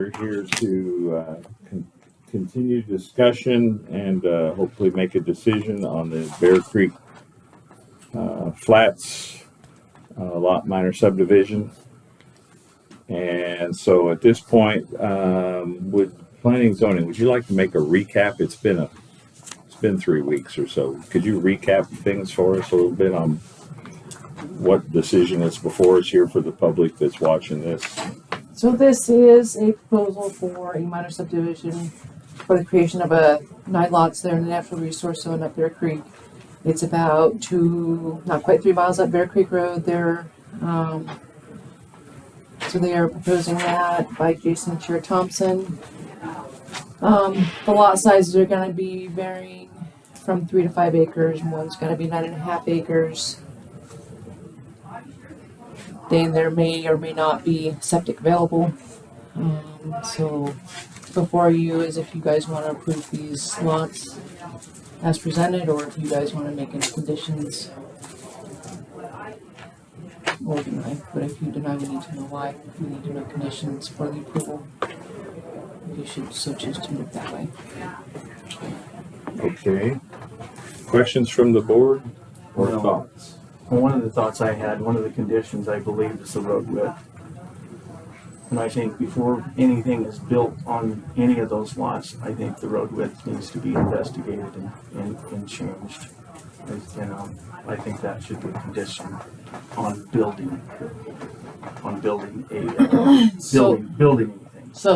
We're here to continue discussion and hopefully make a decision on the Bear Creek Flats lot minor subdivision. And so at this point, would planning zoning, would you like to make a recap? It's been 3 weeks or so. Could you recap things for us a little bit on what decision is before us here for the public that's watching this? So this is a proposal for a minor subdivision for the creation of 9 lots there in the natural resource zone up Bear Creek. It's about not quite 3 miles up Bear Creek Road there. So they are proposing that by Jason Chair Thompson. The lot sizes are going to be varying from 3 to 5 acres. One's going to be 9.5 acres. Then there may or may not be septic available. So before you is if you guys want to approve these lots as presented, or if you guys want to make any conditions or deny. But if you deny, we need to know why. We need to know conditions for the approval. You should so choose to move that way. Okay. Questions from the board or thoughts? Well, one of the thoughts I had, one of the conditions I believe is the road width. And I think before anything is built on any of those lots, I think the road width needs to be investigated and changed. I think that should be a condition on building anything. So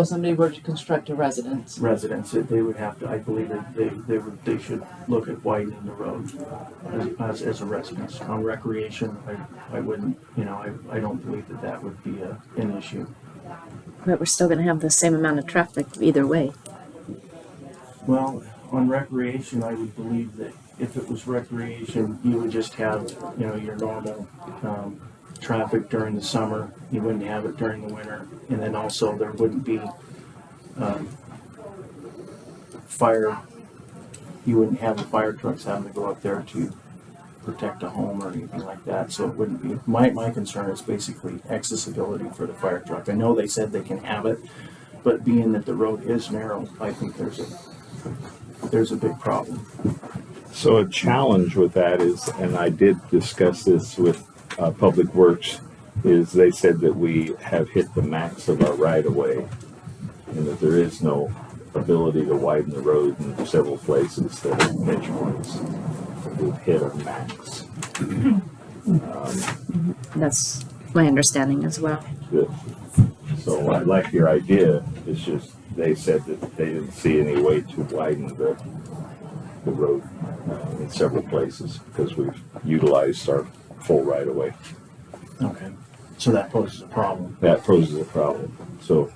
if somebody were to construct a residence. They would have to, I believe they should look at widening the road as a residence. On recreation, I wouldn't, I don't believe that would be an issue. But we're still going to have the same amount of traffic either way. Well, on recreation, I would believe that if it was recreation, you would just have, your normal traffic during the summer. You wouldn't have it during the winter. And then also there wouldn't be you wouldn't have the fire trucks having to go up there to protect a home or anything like that. So it wouldn't be, my concern is basically accessibility for the fire truck. I know they said they can have it, but being that the road is narrow, I think there's a big problem. So a challenge with that is, and I did discuss this with Public Works, is they said that we have hit the max of our right-of-way and that there is no ability to widen the road in several places that are pinch points. We've hit a max. That's my understanding as well. Good. So I like your idea. It's just they said that they didn't see any way to widen the road in several places because we've utilized our full right-of-way. Okay. So that poses a problem. That poses a problem. So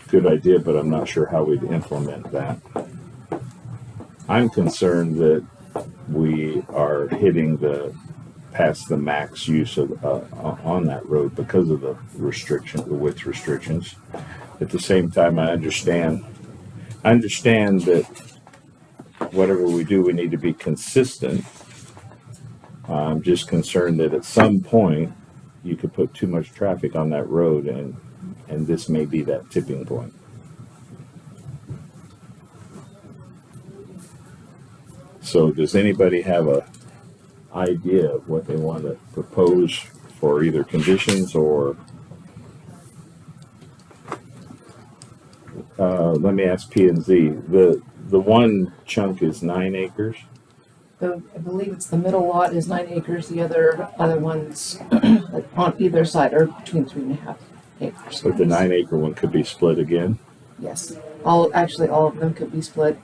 good idea, but I'm not sure how we'd implement that. I'm concerned that we are hitting past the max use of on that road because of the width restrictions. At the same time, I understand that whatever we do, we need to be consistent. I'm just concerned that at some point you could put too much traffic on that road, and this may be that tipping point. So does anybody have a idea of what they want to propose for either conditions or let me ask P and Z. The one chunk is 9 acres. I believe it's the middle lot is 9 acres. The other ones on either side are between 3.5 acres. But the 9 acre one could be split again? Yes. All of them could be split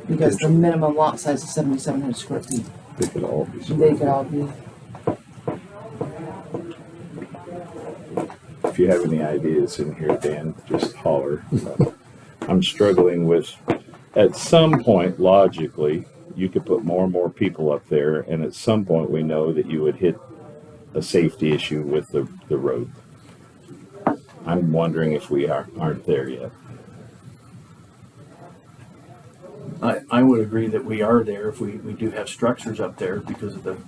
because the minimum lot size is 7,700 square feet. They could all be split. They could all be. If you have any ideas in here, Dan, just holler. I'm struggling with, at some point, logically, you could put more and more people up there, and at some point we know that you would hit a safety issue with the road. I'm wondering if we aren't there yet. I would agree that we are there if we do have structures up there because of the,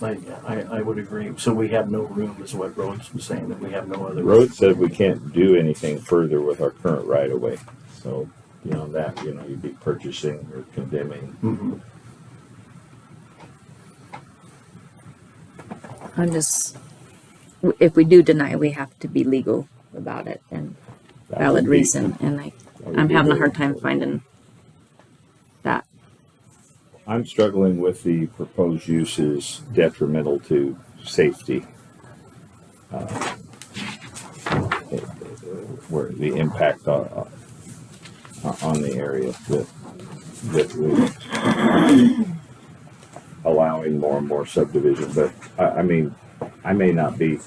I would agree. So we have no room, is what Rhodes was saying, that we have no other. Road said we can't do anything further with our current right of way. So, that, you'd be purchasing or condemning. Mm-hmm. I'm just, if we do deny, we have to be legal about it and That valid would be- reason. And that would I'm be having a very hard time important. finding that. I'm struggling with the proposed uses detrimental to safety. Where the impact on the area that we allowing more and more subdivision. But I mean, I may not be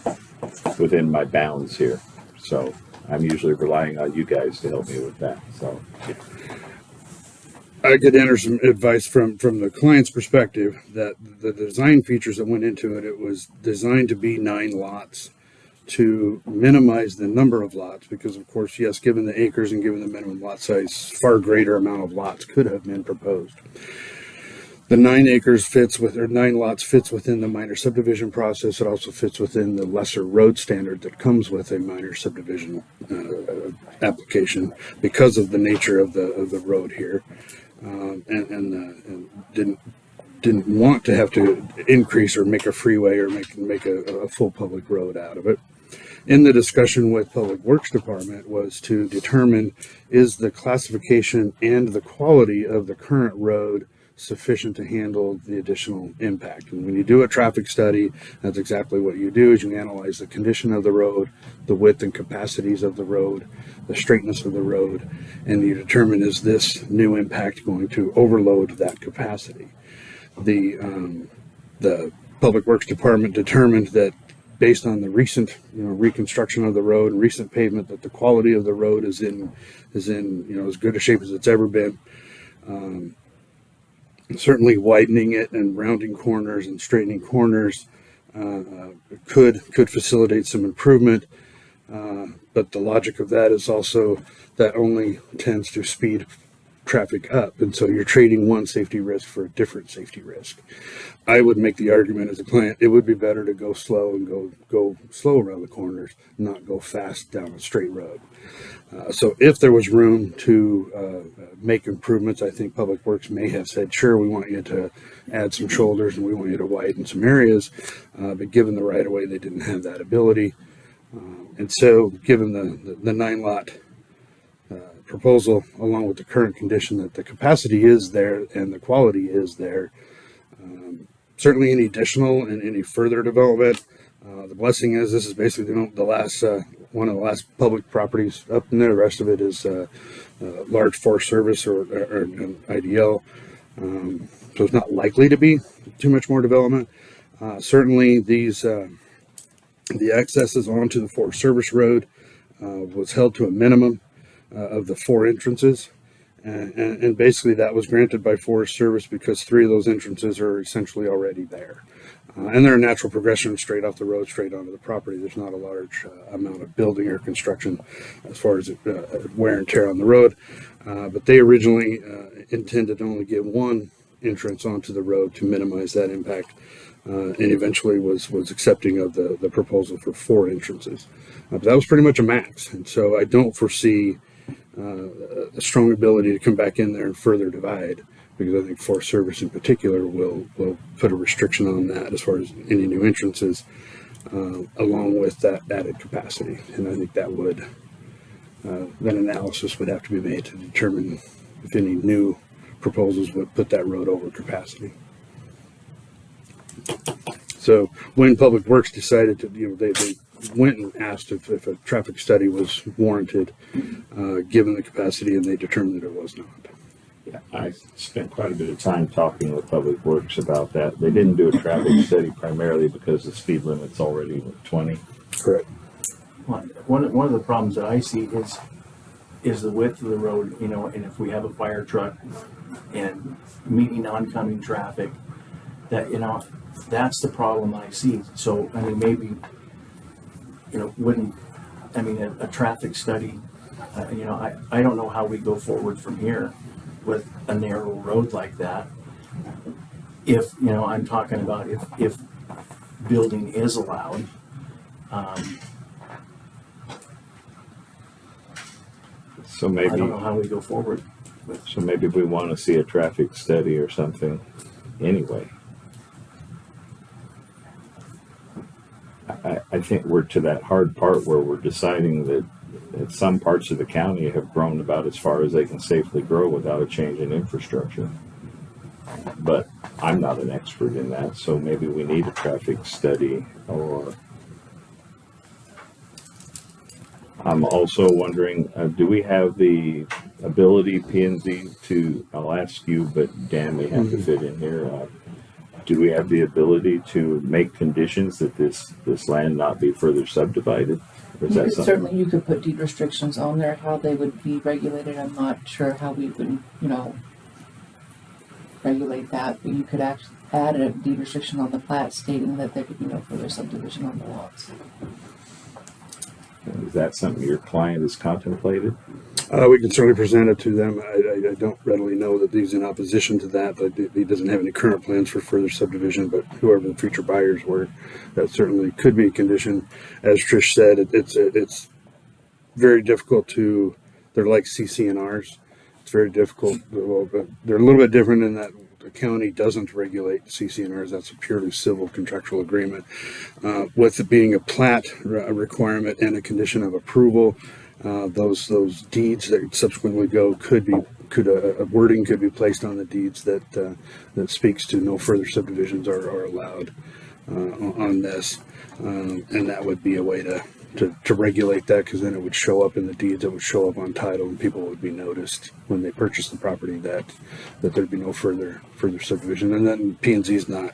within my bounds here, so I'm usually relying on you guys to help me with that. So. I could enter some advice from the client's perspective that the design features that went into it, it was designed to be 9 lots to minimize the number of lots because, of course, yes, given the acres and given the minimum lot size, far greater amount of lots could have been proposed. The 9 lots fits within the minor subdivision process. It also fits within the lesser road standard that comes with a minor subdivision application because of the nature of the road here. And didn't want to have to increase or make a freeway or make a full public road out of it. In the discussion with Public Works Department was to determine is the classification and the quality of the current road sufficient to handle the additional impact. And when you do a traffic study, that's exactly what you do is you analyze the condition of the road, the width and capacities of the road, the straightness of the road, and you determine is this new impact going to overload that capacity. The Public Works Department determined that based on the recent reconstruction of the road and recent pavement that the quality of the road is in as good a shape as it's ever been. Certainly widening it and rounding corners and straightening corners could facilitate some improvement. But the logic of that is also that only tends to speed traffic up. And so you're trading one safety risk for a different safety risk. I would make the argument as a client, it would be better to go slow and go slow around the corners, not go fast down a straight road. So if there was room to make improvements, I think Public Works may have said, sure, we want you to add some shoulders and we want you to widen some areas. But given the right of way, they didn't have that ability. And so given the 9 lot proposal, along with the current condition that the capacity is there and the quality is there, certainly any additional and any further development, the blessing is this is basically the last one of the last public properties up in there. The rest of it is large Forest Service or an IDL, so it's not likely to be too much more development. Certainly these the accesses onto the Forest Service road was held to a minimum of the 4 entrances. And basically that was granted by Forest Service because 3 of those entrances are essentially already there. And they're a natural progression straight off the road, straight onto the property. There's not a large amount of building or construction as far as wear and tear on the road. But they originally intended to only give 1 entrance onto the road to minimize that impact. And eventually was accepting of the proposal for 4 entrances. But that was pretty much a max. And so I don't foresee a strong ability to come back in there and further divide, because I think Forest Service in particular will put a restriction on that as far as any new entrances, along with that added capacity. And I think that would then analysis would have to be made to determine if any new proposals would put that road over capacity. So when Public Works decided to, they went and asked if a traffic study was warranted, given the capacity, and they determined that it was not. Yeah, I spent quite a bit of time talking with Public Works about that. They didn't do a traffic study primarily because the speed limit's already 20. Correct. One of the problems that I see is the width of the road, and if we have a fire truck and meeting oncoming traffic, that, that's the problem I see. So, I mean, maybe, a traffic study, I don't know how we go forward from here with a narrow road like that. If, I'm talking about if building is allowed. So I maybe, don't know how we go forward. so maybe we want to see a traffic study or something anyway. I think we're to that hard part where we're deciding that some parts of the county have grown about as far as they can safely grow without a change in infrastructure. But I'm not an expert in that, so maybe we need a traffic study. Or I'm also wondering, do we have the ability, P&Z, to, I'll ask you, but Dan may have to fit in here, do we have the ability to make conditions that this land not be further subdivided? Or is that something? Certainly, you could put deed restrictions on there, how they would be regulated. I'm not sure how we would, regulate that, but you could actually add a deed restriction on the plat stating that there could be no further subdivision on the lots. Is that something your client has contemplated? We can certainly present it to them. I don't readily know that he's in opposition to that, but he doesn't have any current plans for further subdivision, but whoever the future buyers were, that certainly could be a condition. As Trish said, it's very difficult to, they're like CC&Rs. It's very difficult. Well, they're a little bit different in that the county doesn't regulate CC&Rs. That's a purely civil contractual agreement. With it being a plat requirement and a condition of approval, those deeds that subsequently go a wording could be placed on the deeds that speaks to no further subdivisions are allowed on this, and that would be a way to regulate that, because then it would show up in the deeds, it would show up on title, and people would be noticed when they purchase the property that there'd be no further subdivision, and then P&Z is not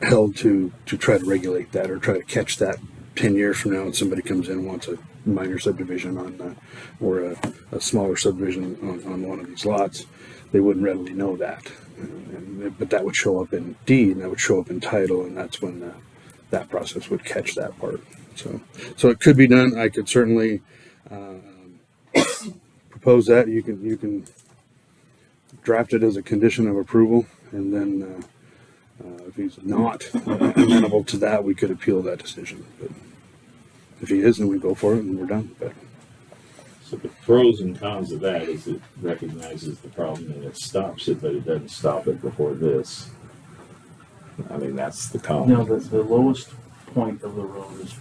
held to try to regulate that or try to catch that 10 years from now, and somebody comes in and wants a minor subdivision on or a smaller subdivision on one of these lots. They wouldn't readily know that, but that would show up in deed, and that would show up in title, and that's when that process would catch that part. So it could be done. I could certainly propose that. You can draft it as a condition of approval, and then if he's not amenable to that, we could appeal that decision. But if he is, then we go for it and we're done. But So the pros and cons of that is it recognizes the problem and it stops it, but it doesn't stop it before this. I mean, that's the con. No, the lowest point of the road is,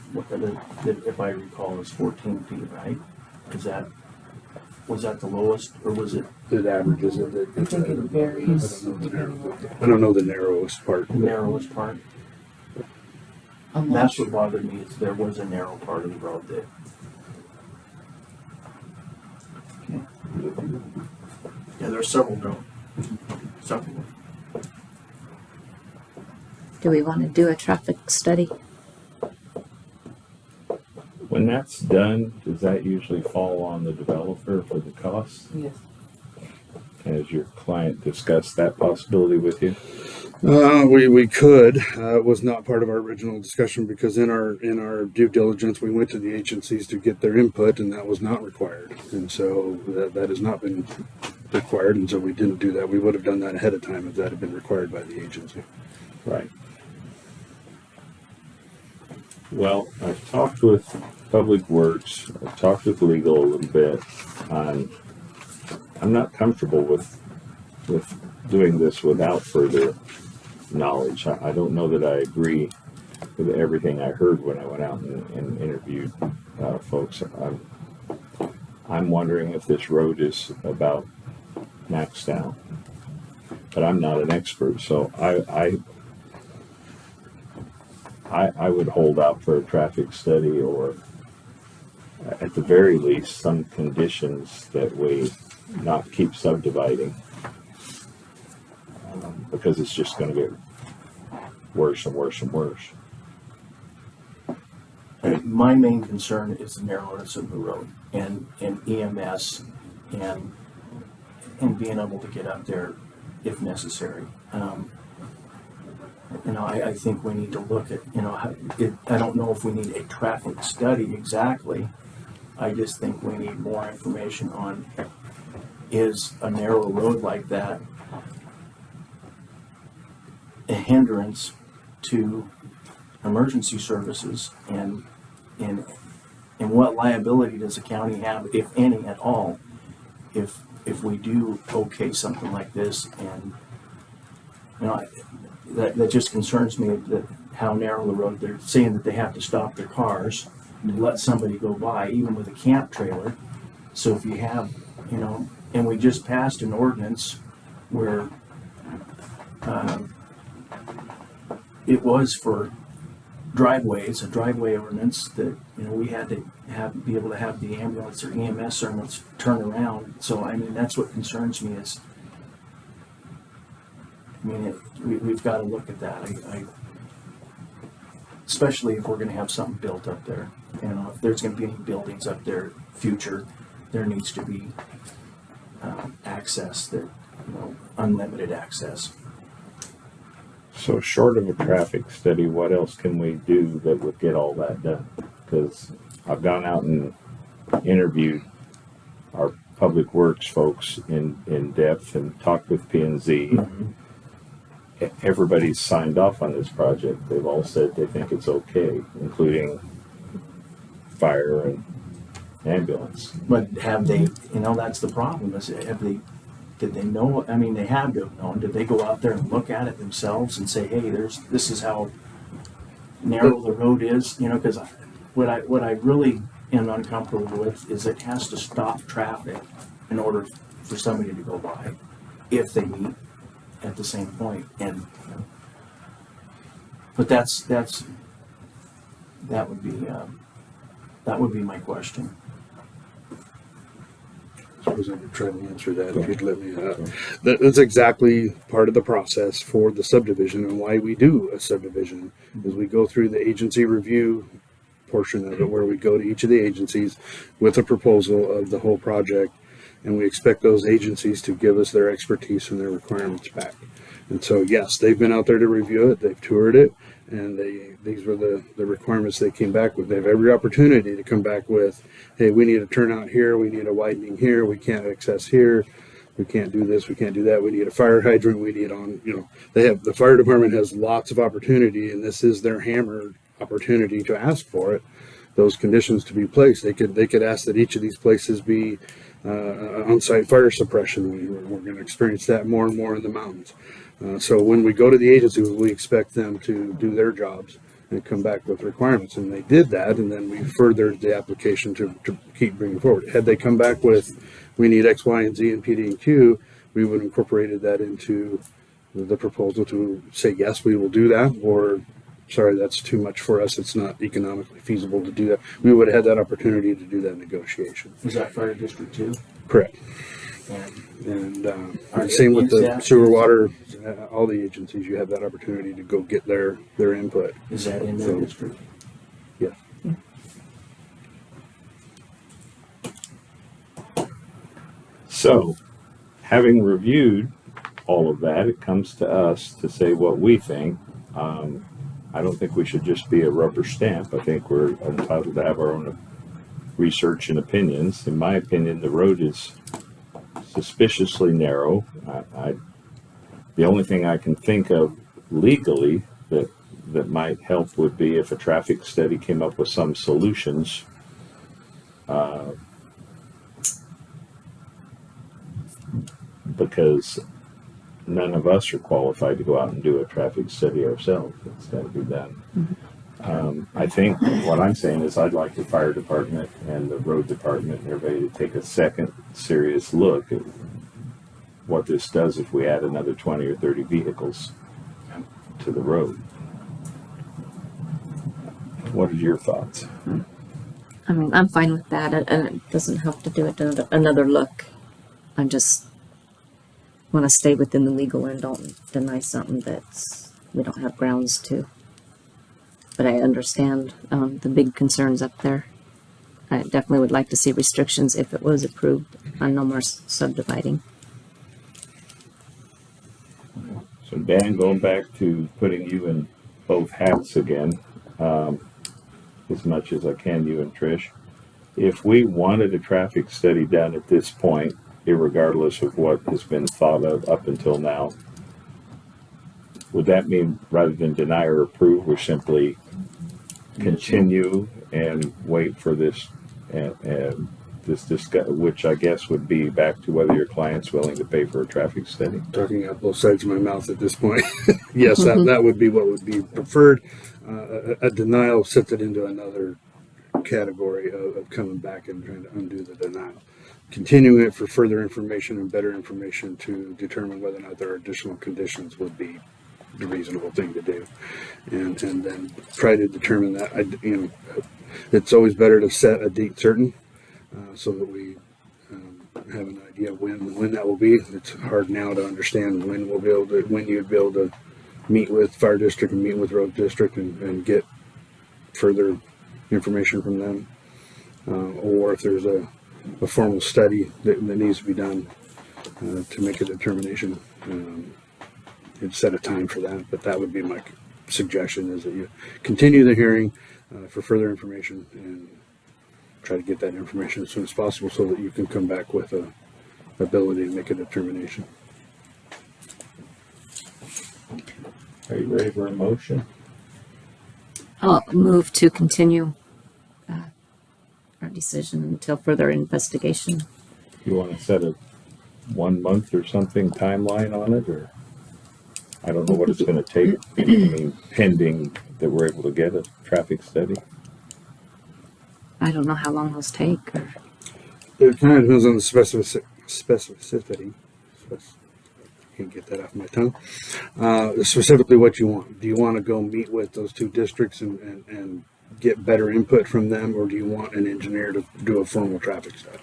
if I recall, is 14 feet, right? Was that the lowest, or was it it averages it. I think it varies. I don't know the narrowest part. the narrowest part? That's what bothered me, is there was a narrow part of the road that. Yeah, there's several narrow. Several. Do we want to do a traffic study? When that's done, does that usually fall on the developer for the cost? Yes. Has your client discussed that possibility with you? We could. It was not part of our original discussion, because in our due diligence, we went to the agencies to get their input, and that was not required. And so that has not been required, and so we didn't do that. We would have done that ahead of time if that had been required by the agency. Right. Well, I've talked with Public Works, I've talked with legal a little bit. I'm not comfortable with doing this without further knowledge. I don't know that I agree with everything I heard when I went out and interviewed folks. I'm wondering if this road is about maxed out, but I'm not an expert, so I would hold out for a traffic study, or at the very least some conditions that we not keep subdividing, because it's just going to get worse and worse and worse. My main concern is the narrowness of the road and EMS and being able to get up there if necessary. I think we need to look at, I don't know if we need a traffic study exactly. I just think we need more information on, is a narrow road like that a hindrance to emergency services, and what liability does the county have, if any at all, if we do okay something like this? And that just concerns me, that how narrow the road. They're saying that they have to stop their cars to let somebody go by, even with a camp trailer. So if you have, and we just passed an ordinance where it was for driveways, a driveway ordinance, that we had to be able to have the ambulance or EMS service turn around. So that's what concerns me is, we've got to look at that. Especially if we're going to have something built up there. If there's going to be any buildings up there future, there needs to be access, that unlimited access. So short of a traffic study, what else can we do that would get all that done? Because I've gone out and interviewed our public works folks in depth and talked with P&Z. Mm-hmm. Everybody's signed off on this project. They've all said they think it's okay, including fire and ambulance. But have they, that's the problem, is did they know? They had to have known. Did they go out there and look at it themselves and say, hey, this is how narrow the road is? Because what I really am uncomfortable with is it has to stop traffic in order for somebody to go by, if they meet at the same point. But that would be my question. I suppose I could try to answer that if you'd let me. That's exactly part of the process for the subdivision, and why we do a subdivision is we go through the agency review portion of it, where we go to each of the agencies with a proposal of the whole project, and we expect those agencies to give us their expertise and their requirements back. And so, yes, they've been out there to review it, they've toured it, and these were the requirements they came back with. They have every opportunity to come back with, hey, we need a turnout here, we need a widening here, we can't access here, we can't do this, we can't do that, we need a fire hydrant, we need the fire department has lots of opportunity, and this is their hammer opportunity to ask for it, those conditions to be placed. They could ask that each of these places be on-site fire suppression. We're going to experience that more and more in the mountains. So when we go to the agency, we expect them to do their jobs and come back with requirements. And they did that, and then we furthered the application to keep bringing forward. Had they come back with, we need X, Y, and Z and PD and Q, we would have incorporated that into the proposal to say, yes, we will do that, or sorry, that's too much for us, it's not economically feasible to do that. We would have had that opportunity to do that negotiation. Was that Fire District 2? Correct. And same with the sewer, water, all the agencies, you have that opportunity to go get their input. Is that in their district? Yes. So, having reviewed all of that, it comes to us to say what we think. I don't think we should just be a rubber stamp. I think we're entitled to have our own research and opinions. In my opinion, the road is suspiciously narrow. The only thing I can think of legally that might help would be if a traffic study came up with some solutions. Because none of us are qualified to go out and do a traffic study ourselves. It's got to be done. I think what I'm saying is I'd like the fire department and the road department and everybody to take a second serious look at what this does if we add another 20 or 30 vehicles to the road. What are your thoughts? I'm fine with that, and it doesn't have to do it another look. I just want to stay within the legal and don't deny something that's we don't have grounds to. But I understand the big concerns up there. I definitely would like to see restrictions if it was approved on no more subdividing. So Dan, going back to putting you in both hats again, as much as I can, you and Trish, if we wanted a traffic study done at this point, irregardless of what has been thought of up until now, would that mean rather than deny or approve, we're simply continue and wait for this, and this discuss, which I guess would be back to whether your client's willing to pay for a traffic study. Talking out both sides of my mouth at this point. Yes, that would be what would be preferred. A denial sets it into another category of coming back and trying to undo the denial. Continuing it for further information and better information to determine whether or not there are additional conditions would be the reasonable thing to do, and then try to determine that. It's always better to set a date certain, so that we have an idea when that will be. It's hard now to understand when you'd be able to meet with fire district and meet with road district and get further information from them, or if there's a formal study that needs to be done to make a determination. And set a time for that, but that would be my suggestion, is that you continue the hearing for further information and try to get that information as soon as possible so that you can come back with a ability to make a determination. Are you ready for a motion? I'll move to continue our decision until further investigation. You want to set a 1 month or something timeline on it, or? I don't know what it's going to take. I mean, pending that we're able to get a traffic study. I don't know how long those take. Or... It kind of depends on the specificity. Can't get that off my tongue. Specifically what you want. Do you want to go meet with those two districts and get better input from them, or do you want an engineer to do a formal traffic study?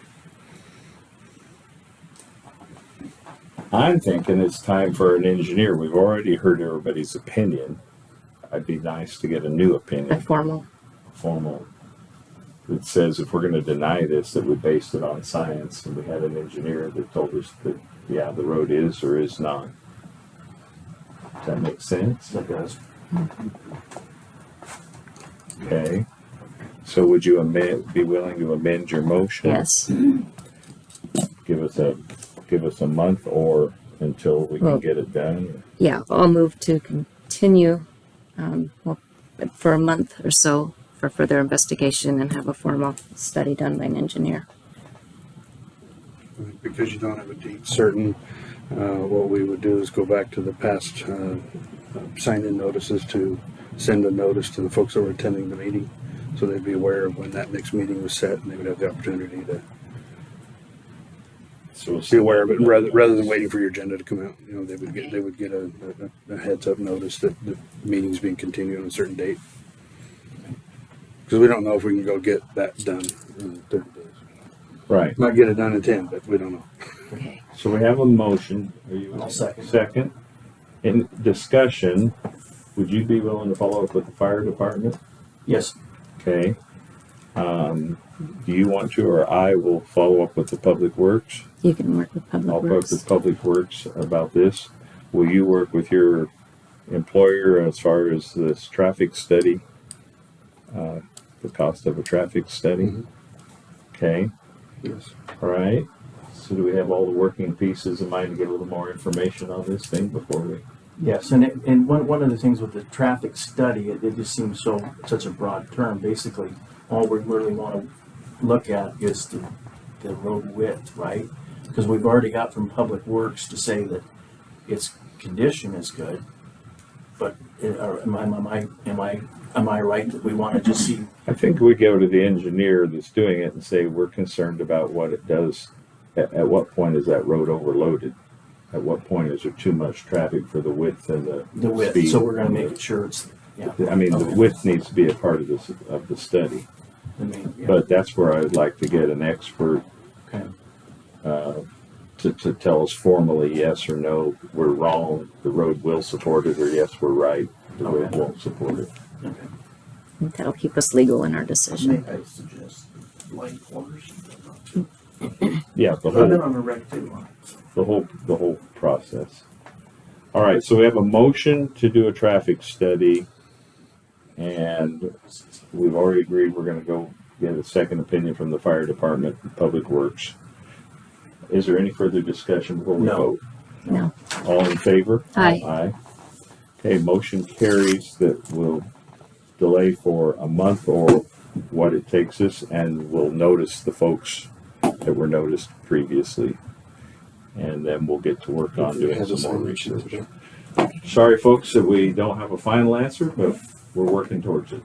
I'm thinking it's time for an engineer. We've already heard everybody's opinion. It'd be nice to get a new A opinion, formal. formal, that says if we're going to deny this, that we based it on science, and we had an engineer that told us that, yeah, the road is or is not. Does that make sense? That does. Okay. So would you be willing to amend your motion? Yes. Give us a month or until we can get it done? Yeah, I'll move to continue for a month or so for further investigation and have a formal study done by an engineer. Because you don't have a date certain, what we would do is go back to the past sign-in notices to send a notice to the folks that were attending the meeting, so they'd be aware of when that next meeting was set, and they would have the opportunity to be aware of it, rather than waiting for your agenda to come out. They would get a heads up notice that the meeting's being continued on a certain date, because we don't know if we can go get that done in 30 days. Right. Might get it done in 10, but we don't know. Okay. So we have a motion. Are you I'll second. Second. In discussion, would you be willing to follow up with the fire department? Yes. Okay. Do you want to, or I will follow up with the Public Works? You can work with Public I'll work Works. with Public Works about this. Will you work with your employer as far as this traffic study? The cost of a traffic study? Mhm. Okay. Yes. All right. So do we have all the working pieces in mind to get a little more information on this thing before we? Yes, and one of the things with the traffic study, it just seems such a broad term. Basically, all we really want to look at is the road width, right? Because we've already got from Public Works to say that its condition is good, but am I right that we want to just see? I think we go to the engineer that's doing it and say, we're concerned about what it does. At what point is that road overloaded? At what point is there too much traffic for the width and The width, speed? so we're going to make sure it's, yeah. I mean, Okay. the width needs to be a part of the study. Yeah. But that's where I would like to get an expert Okay. to tell us formally yes or no, we're wrong, the road will support it, or yes, we're right, the road Okay. won't support it. Okay. That'll keep us legal in our decision. I suggest light quarters. Yeah, the I've been whole, on a rec too. the whole process. All right, so we have a motion to do a traffic study, and we've already agreed we're gonna go get a second opinion from the fire department, Public Works. Is there any further discussion before we No. vote? No. All in favor? Aye. Aye. Okay, motion carries that will delay for a month or what it takes us, and we'll notice the folks that were noticed previously. And then we'll get to work on doing some more research. Sorry, folks, that we don't have a final answer, but we're working towards it.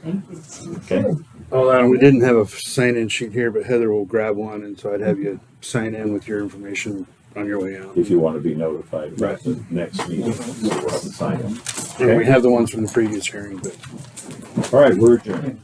Thank you. Okay? Oh, we didn't have a sign-in sheet here, but Heather will grab one, and so I'd have you sign in with your information on your way out. If you want to be notified about Right. the next meeting, so we'll have to sign them. And we have the ones from the previous hearing, but All right, we're adjourned.